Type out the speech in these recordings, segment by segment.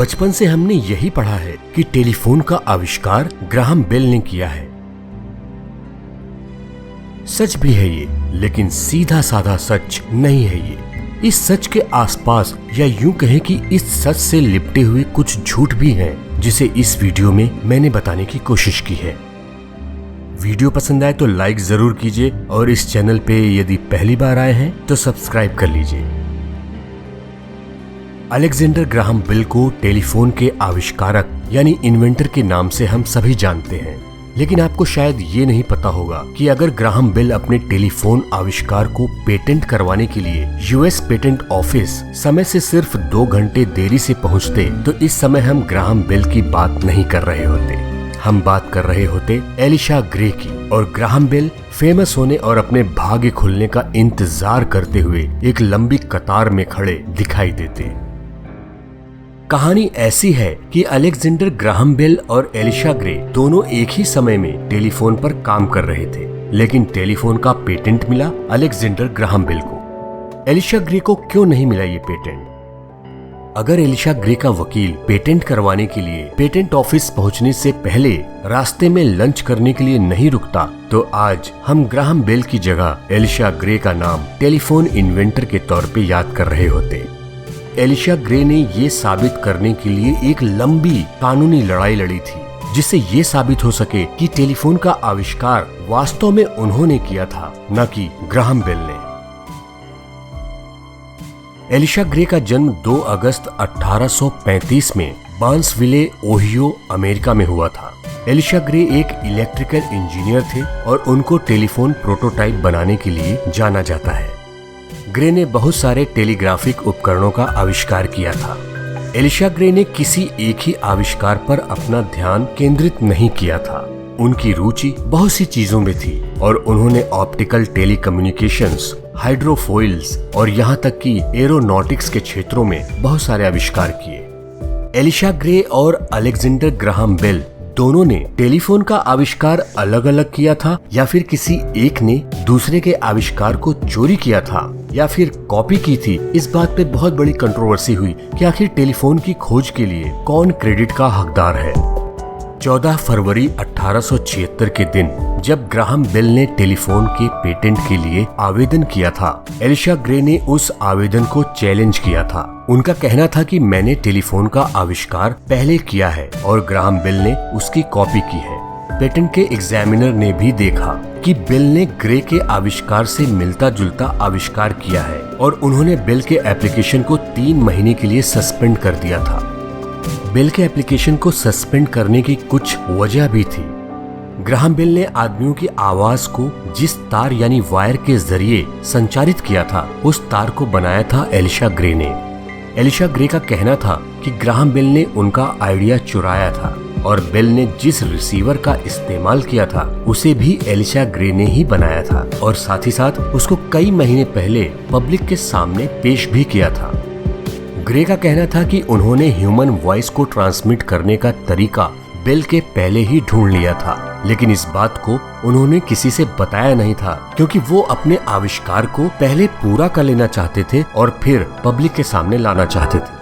बचपन से हमने यही पढ़ा है कि टेलीफोन का आविष्कार ग्राहम बेल ने किया है। सच भी है ये, लेकिन सीधा साधा सच नहीं है ये। इस सच के आसपास या यूं कहें कि इस सच से लिपटे हुए कुछ झूठ भी हैं, जिसे इस वीडियो में मैंने बताने की कोशिश की है। वीडियो पसंद आए तो लाइक जरूर कीजिए और इस चैनल पे यदि पहली बार आए हैं तो सब्सक्राइब कर लीजिए। अलेक्जेंडर ग्राहम बेल को टेलीफोन के आविष्कारक यानी इन्वेंटर के नाम से हम सभी जानते हैं, लेकिन आपको शायद ये नहीं पता होगा कि अगर ग्राहम बेल अपने टेलीफोन आविष्कार को पेटेंट करवाने के लिए यूएस पेटेंट ऑफिस समय से सिर्फ 2 घंटे देरी से पहुंचते तो इस समय हम ग्राहम बेल की बात नहीं कर रहे होते। हम बात कर रहे होते एलिशा ग्रे की, और ग्राहम बेल फेमस होने और अपने भाग्य खुलने का इंतजार करते हुए एक लंबी कतार में खड़े दिखाई देते। कहानी ऐसी है कि अलेक्जेंडर ग्राहम बेल और एलिशा ग्रे दोनों एक ही समय में टेलीफोन पर काम कर रहे थे, लेकिन टेलीफोन का पेटेंट मिला अलेक्जेंडर ग्राहम बेल को। एलिशा ग्रे को क्यों नहीं मिला ये पेटेंट? अगर एलिशा ग्रे का वकील पेटेंट करवाने के लिए पेटेंट ऑफिस पहुंचने से पहले रास्ते में लंच करने के लिए नहीं रुकता, तो आज हम ग्राहम बेल की जगह एलिशा ग्रे का नाम टेलीफोन इन्वेंटर के तौर पे याद कर रहे होते। एलिशा ग्रे ने ये साबित करने के लिए एक लंबी कानूनी लड़ाई लड़ी थी, जिससे ये साबित हो सके कि टेलीफोन का आविष्कार वास्तव में उन्होंने किया था, न कि ग्राहम बेल ने। एलिशा ग्रे का जन्म 2 अगस्त 1835 में बार्न्सविले, ओहियो, अमेरिका में हुआ था। एलिशा ग्रे एक इलेक्ट्रिकल इंजीनियर थे और उनको टेलीफोन प्रोटोटाइप बनाने के लिए जाना जाता है। ग्रे ने बहुत सारे टेलीग्राफिक उपकरणों का आविष्कार किया था। एलिशा ग्रे ने किसी एक ही आविष्कार पर अपना ध्यान केंद्रित नहीं किया था। उनकी रुचि बहुत सी चीजों में थी और उन्होंने ऑप्टिकल टेलीकम्युनिकेशंस, हाइड्रोफोइल्स और यहाँ तक कि एरोनॉटिक्स के क्षेत्रों में बहुत सारे आविष्कार किए। एलिशा ग्रे और अलेक्जेंडर ग्राहम बेल दोनों ने टेलीफोन का आविष्कार अलग अलग किया था, या फिर किसी एक ने दूसरे के आविष्कार को चोरी किया था या फिर कॉपी की थी। इस बात पे बहुत बड़ी कंट्रोवर्सी हुई कि आखिर टेलीफोन की खोज के लिए कौन क्रेडिट का हकदार है। 14 फरवरी 1876 के दिन जब ग्राहम बेल ने टेलीफोन के पेटेंट के लिए आवेदन किया था, एलिशा ग्रे ने उस आवेदन को चैलेंज किया था। उनका कहना था कि मैंने टेलीफोन का आविष्कार पहले किया है और ग्राहम बेल ने उसकी कॉपी की है। पेटेंट के एग्जामिनर ने भी देखा कि बेल ने ग्रे के आविष्कार से मिलता जुलता आविष्कार किया है और उन्होंने बेल के एप्लीकेशन को 3 महीने के लिए सस्पेंड कर दिया था। बेल के एप्लीकेशन को सस्पेंड करने की कुछ वजह भी थी। ग्राहम बेल ने आदमियों की आवाज को जिस तार यानी वायर के जरिए संचारित किया था, उस तार को बनाया था एलिशा ग्रे ने। एलिशा ग्रे का कहना था कि ग्राहम बेल ने उनका आइडिया चुराया था और बेल ने जिस रिसीवर का इस्तेमाल किया था उसे भी एलिशा ग्रे ने ही बनाया था और साथ ही साथ उसको कई महीने पहले पब्लिक के सामने पेश भी किया था। ग्रे का कहना था कि उन्होंने ह्यूमन वॉइस को ट्रांसमिट करने का तरीका बेल के पहले ही ढूंढ लिया था, लेकिन इस बात को उन्होंने किसी से बताया नहीं था क्योंकि वो अपने आविष्कार को पहले पूरा कर लेना चाहते थे और फिर पब्लिक के सामने लाना चाहते थे।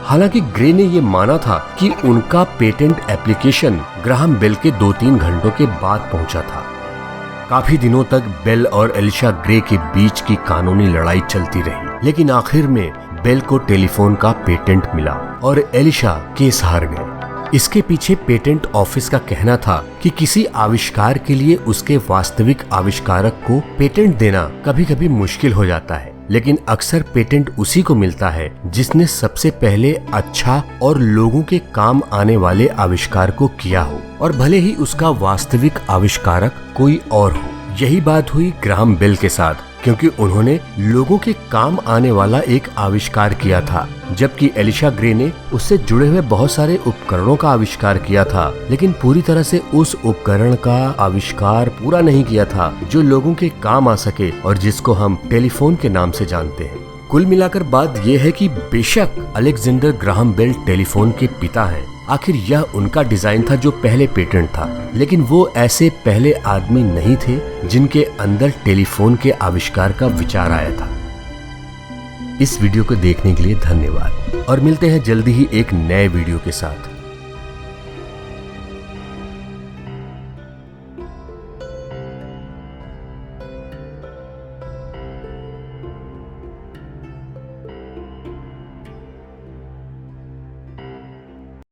हालांकि ग्रे ने ये माना था कि उनका पेटेंट एप्लीकेशन ग्राहम बेल के 2-3 घंटों के बाद पहुंचा था। काफी दिनों तक बेल और एलिशा ग्रे के बीच की कानूनी लड़ाई चलती रही, लेकिन आखिर में बेल को टेलीफोन का पेटेंट मिला और एलिशा केस हार गए। इसके पीछे पेटेंट ऑफिस का कहना था कि किसी आविष्कार के लिए उसके वास्तविक आविष्कारक को पेटेंट देना कभी कभी मुश्किल हो जाता है, लेकिन अक्सर पेटेंट उसी को मिलता है जिसने सबसे पहले अच्छा और लोगों के काम आने वाले आविष्कार को किया हो, और भले ही उसका वास्तविक आविष्कारक कोई और हो। यही बात हुई ग्राहम बेल के साथ, क्योंकि उन्होंने लोगों के काम आने वाला एक आविष्कार किया था, जबकि एलिशा ग्रे ने उससे जुड़े हुए बहुत सारे उपकरणों का आविष्कार किया था, लेकिन पूरी तरह से उस उपकरण का आविष्कार पूरा नहीं किया था जो लोगों के काम आ सके और जिसको हम टेलीफोन के नाम से जानते हैं। कुल मिलाकर बात यह है कि बेशक अलेक्जेंडर ग्राहम बेल टेलीफोन के पिता हैं, आखिर यह उनका डिजाइन था जो पहले पेटेंट था, लेकिन वो ऐसे पहले आदमी नहीं थे जिनके अंदर टेलीफोन के आविष्कार का विचार आया था। इस वीडियो को देखने के लिए धन्यवाद और मिलते हैं जल्दी ही एक नए वीडियो के साथ।